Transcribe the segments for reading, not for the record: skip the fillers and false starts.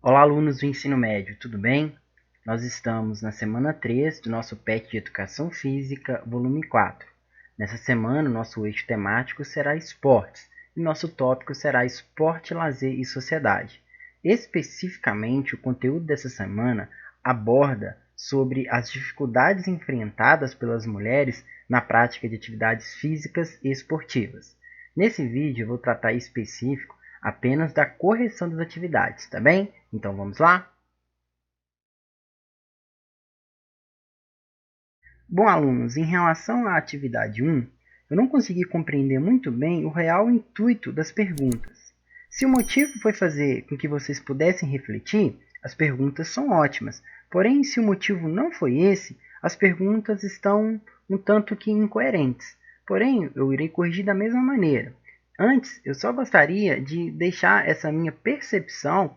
Olá, alunos do ensino médio, tudo bem? Nós estamos na semana 3 do nosso PET de Educação Física, volume 4. Nessa semana, o nosso eixo temático será esportes, e nosso tópico será esporte, lazer e sociedade. Especificamente, o conteúdo dessa semana aborda sobre as dificuldades enfrentadas pelas mulheres na prática de atividades físicas e esportivas. Nesse vídeo, eu vou tratar em específico apenas da correção das atividades, tá bem? Então vamos lá? Bom, alunos, em relação à atividade 1, eu não consegui compreender muito bem o real intuito das perguntas. Se o motivo foi fazer com que vocês pudessem refletir, as perguntas são ótimas. Porém, se o motivo não foi esse, as perguntas estão um tanto que incoerentes. Porém, eu irei corrigir da mesma maneira. Antes, eu só gostaria de deixar essa minha percepção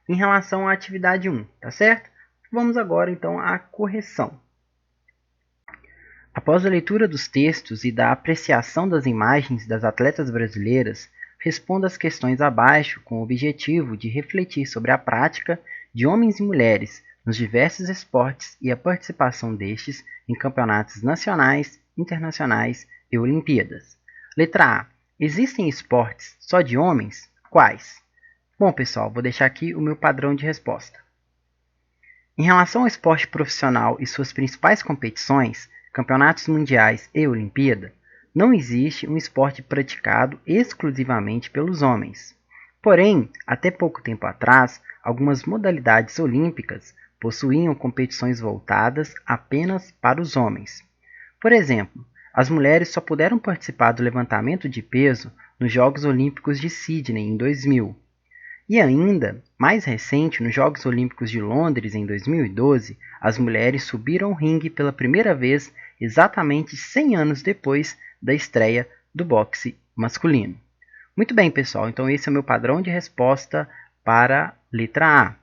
em relação à atividade 1, tá certo? Vamos agora então à correção. Após a leitura dos textos e da apreciação das imagens das atletas brasileiras, responda as questões abaixo com o objetivo de refletir sobre a prática de homens e mulheres nos diversos esportes e a participação destes em campeonatos nacionais, internacionais e Olimpíadas. Letra A. Existem esportes só de homens? Quais? Bom, pessoal, vou deixar aqui o meu padrão de resposta. Em relação ao esporte profissional e suas principais competições, campeonatos mundiais e Olimpíada, não existe um esporte praticado exclusivamente pelos homens. Porém, até pouco tempo atrás, algumas modalidades olímpicas possuíam competições voltadas apenas para os homens. Por exemplo, as mulheres só puderam participar do levantamento de peso nos Jogos Olímpicos de Sydney em 2000. E ainda, mais recente, nos Jogos Olímpicos de Londres em 2012, as mulheres subiram ao ringue pela primeira vez exatamente 100 anos depois da estreia do boxe masculino. Muito bem, pessoal, então esse é o meu padrão de resposta para a letra A.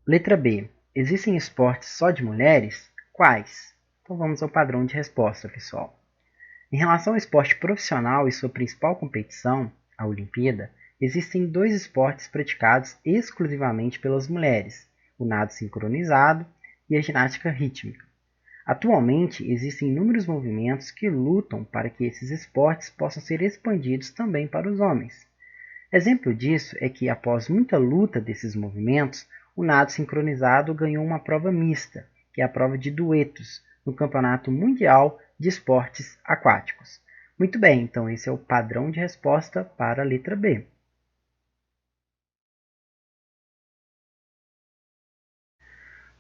Letra B. Existem esportes só de mulheres? Quais? Então vamos ao padrão de resposta, pessoal. Em relação ao esporte profissional e sua principal competição, a Olimpíada, existem dois esportes praticados exclusivamente pelas mulheres, o nado sincronizado e a ginástica rítmica. Atualmente, existem inúmeros movimentos que lutam para que esses esportes possam ser expandidos também para os homens. Exemplo disso é que, após muita luta desses movimentos, o nado sincronizado ganhou uma prova mista, que é a prova de duetos, no Campeonato Mundial de Esportes Aquáticos. Muito bem, então esse é o padrão de resposta para a letra B.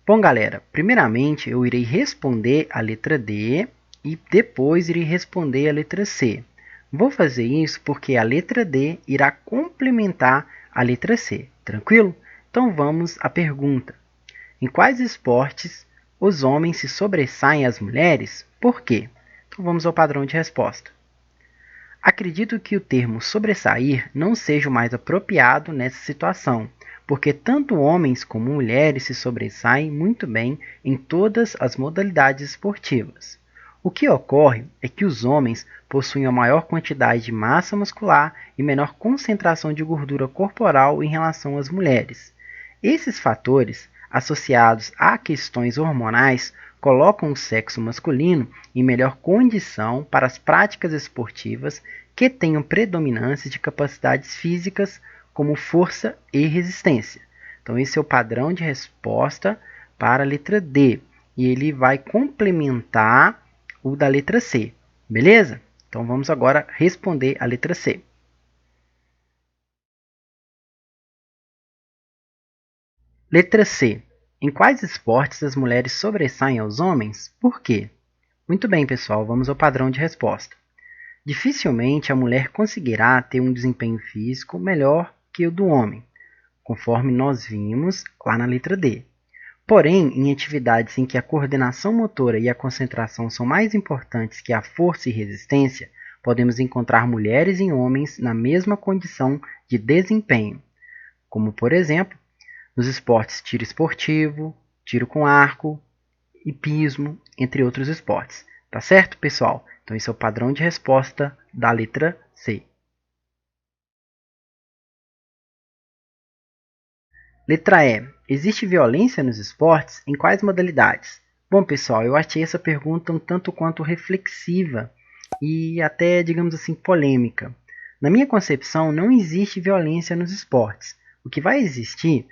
Bom, galera, primeiramente eu irei responder a letra D e depois irei responder a letra C. Vou fazer isso porque a letra D irá complementar a letra C, tranquilo? Então vamos à pergunta. Em quais esportes os homens se sobressaem às mulheres? Por quê? Então vamos ao padrão de resposta. Acredito que o termo sobressair não seja o mais apropriado nessa situação, porque tanto homens como mulheres se sobressaem muito bem em todas as modalidades esportivas. O que ocorre é que os homens possuem a maior quantidade de massa muscular e menor concentração de gordura corporal em relação às mulheres. Esses fatores, associados a questões hormonais, colocam o sexo masculino em melhor condição para as práticas esportivas que tenham predominância de capacidades físicas como força e resistência. Então esse é o padrão de resposta para a letra D, e ele vai complementar o da letra C, beleza? Então vamos agora responder a letra C. Letra C. Em quais esportes as mulheres sobressaem aos homens? Por quê? Muito bem, pessoal, vamos ao padrão de resposta. Dificilmente a mulher conseguirá ter um desempenho físico melhor que o do homem, conforme nós vimos lá na letra D. Porém, em atividades em que a coordenação motora e a concentração são mais importantes que a força e resistência, podemos encontrar mulheres e homens na mesma condição de desempenho, como, por exemplo, nos esportes tiro esportivo, tiro com arco, hipismo, entre outros esportes. Tá certo, pessoal? Então esse é o padrão de resposta da letra C. Letra E. Existe violência nos esportes? Em quais modalidades? Bom, pessoal, eu achei essa pergunta um tanto quanto reflexiva e até, digamos assim, polêmica. Na minha concepção, não existe violência nos esportes. O que vai existir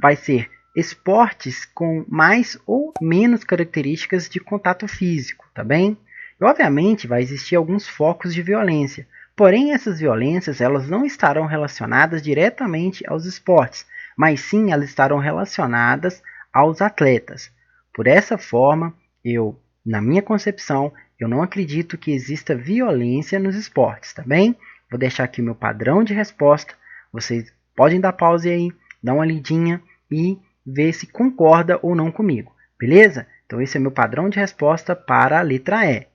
vai ser esportes com mais ou menos características de contato físico, tá bem? E, obviamente, vai existir alguns focos de violência. Porém, essas violências elas não estarão relacionadas diretamente aos esportes, mas sim elas estarão relacionadas aos atletas. Por essa forma, na minha concepção, eu não acredito que exista violência nos esportes, tá bem? Vou deixar aqui o meu padrão de resposta. Vocês podem dar pause aí, dar uma lidinha e ver se concorda ou não comigo, beleza? Então esse é meu padrão de resposta para a letra E.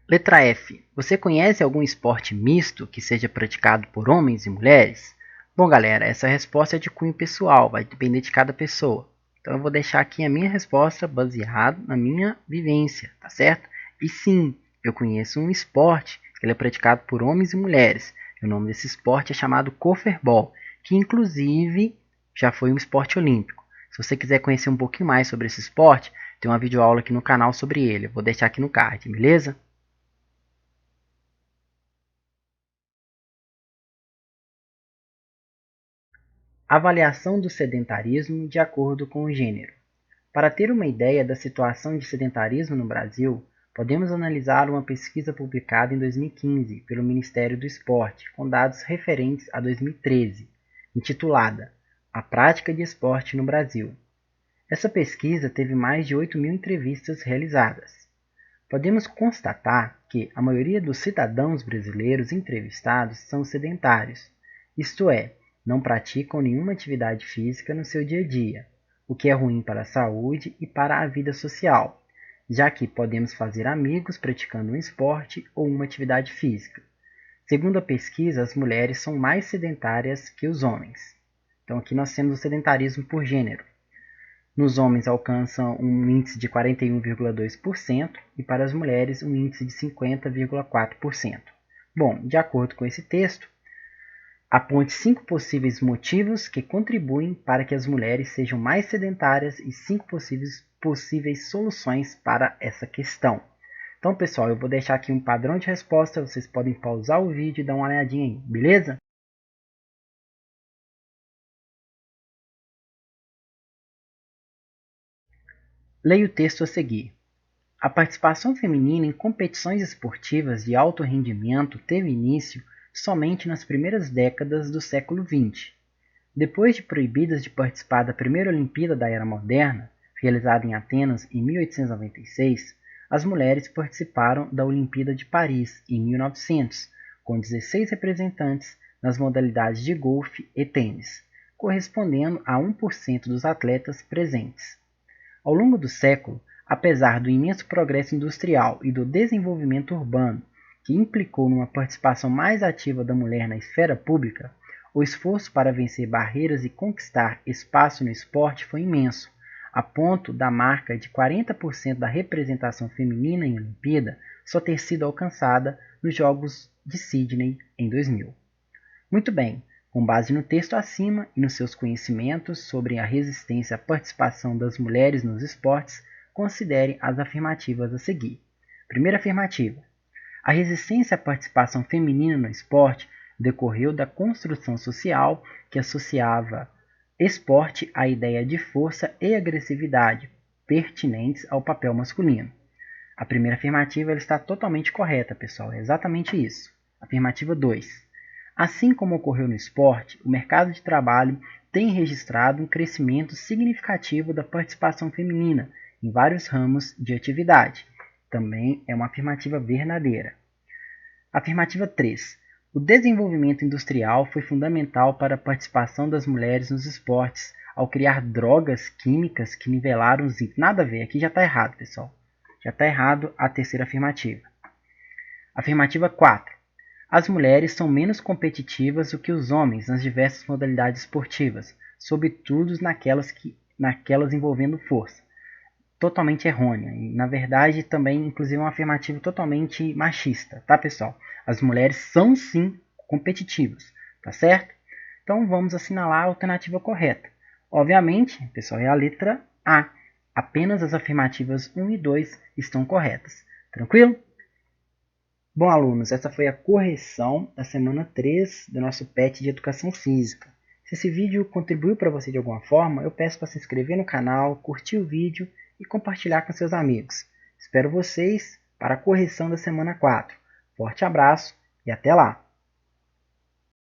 Letra F. Você conhece algum esporte misto que seja praticado por homens e mulheres? Bom, galera, essa resposta é de cunho pessoal, vai depender de cada pessoa. Então eu vou deixar aqui a minha resposta baseada na minha vivência, tá certo? E sim, eu conheço um esporte que ele é praticado por homens e mulheres. O nome desse esporte é chamado Corferball, que inclusive já foi um esporte olímpico. Se você quiser conhecer um pouquinho mais sobre esse esporte, tem uma videoaula aqui no canal sobre ele. Eu vou deixar aqui no card, beleza? Avaliação do sedentarismo de acordo com o gênero. Para ter uma ideia da situação de sedentarismo no Brasil, podemos analisar uma pesquisa publicada em 2015 pelo Ministério do Esporte, com dados referentes a 2013, intitulada A Prática de Esporte no Brasil. Essa pesquisa teve mais de 8.000 entrevistas realizadas. Podemos constatar que a maioria dos cidadãos brasileiros entrevistados são sedentários, isto é, não praticam nenhuma atividade física no seu dia a dia, o que é ruim para a saúde e para a vida social, já que podemos fazer amigos praticando um esporte ou uma atividade física. Segundo a pesquisa, as mulheres são mais sedentárias que os homens. Então aqui nós temos o sedentarismo por gênero. Nos homens alcança um índice de 41,2% e para as mulheres um índice de 50,4%. Bom, de acordo com esse texto, aponte 5 possíveis motivos que contribuem para que as mulheres sejam mais sedentárias e 5 possíveis soluções para essa questão. Então, pessoal, eu vou deixar aqui um padrão de resposta, vocês podem pausar o vídeo e dar uma olhadinha aí, beleza? Leia o texto a seguir. A participação feminina em competições esportivas de alto rendimento teve início somente nas primeiras décadas do século XX. Depois de proibidas de participar da primeira Olimpíada da Era Moderna, realizada em Atenas em 1896, as mulheres participaram da Olimpíada de Paris em 1900, com 16 representantes nas modalidades de golfe e tênis, correspondendo a 1% dos atletas presentes. Ao longo do século, apesar do imenso progresso industrial e do desenvolvimento urbano, que implicou numa participação mais ativa da mulher na esfera pública, o esforço para vencer barreiras e conquistar espaço no esporte foi imenso, a ponto da marca de 40% da representação feminina em Olimpíada só ter sido alcançada nos Jogos de Sydney em 2000. Muito bem, com base no texto acima e nos seus conhecimentos sobre a resistência à participação das mulheres nos esportes, considere as afirmativas a seguir. Primeira afirmativa. A resistência à participação feminina no esporte decorreu da construção social que associava esporte à ideia de força e agressividade pertinentes ao papel masculino. A primeira afirmativa ela está totalmente correta, pessoal. É exatamente isso. Afirmativa 2. Assim como ocorreu no esporte, o mercado de trabalho tem registrado um crescimento significativo da participação feminina em vários ramos de atividade. Também é uma afirmativa verdadeira. Afirmativa 3. O desenvolvimento industrial foi fundamental para a participação das mulheres nos esportes, ao criar drogas químicas que nivelaram os índices. Nada a ver, aqui já está errado, pessoal. Já está errado a terceira afirmativa. Afirmativa 4. As mulheres são menos competitivas do que os homens nas diversas modalidades esportivas, sobretudo naquelas envolvendo força. Totalmente errônea e, na verdade, também, inclusive, é uma afirmativa totalmente machista, tá, pessoal? As mulheres são, sim, competitivos, tá certo? Então vamos assinalar a alternativa correta. Obviamente, pessoal, é a letra A. Apenas as afirmativas 1 e 2 estão corretas. Tranquilo? Bom, alunos, essa foi a correção da semana 3 do nosso PET de Educação Física. Se esse vídeo contribuiu para você de alguma forma, eu peço para se inscrever no canal, curtir o vídeo e compartilhar com seus amigos. Espero vocês para a correção da semana 4. Forte abraço e até lá!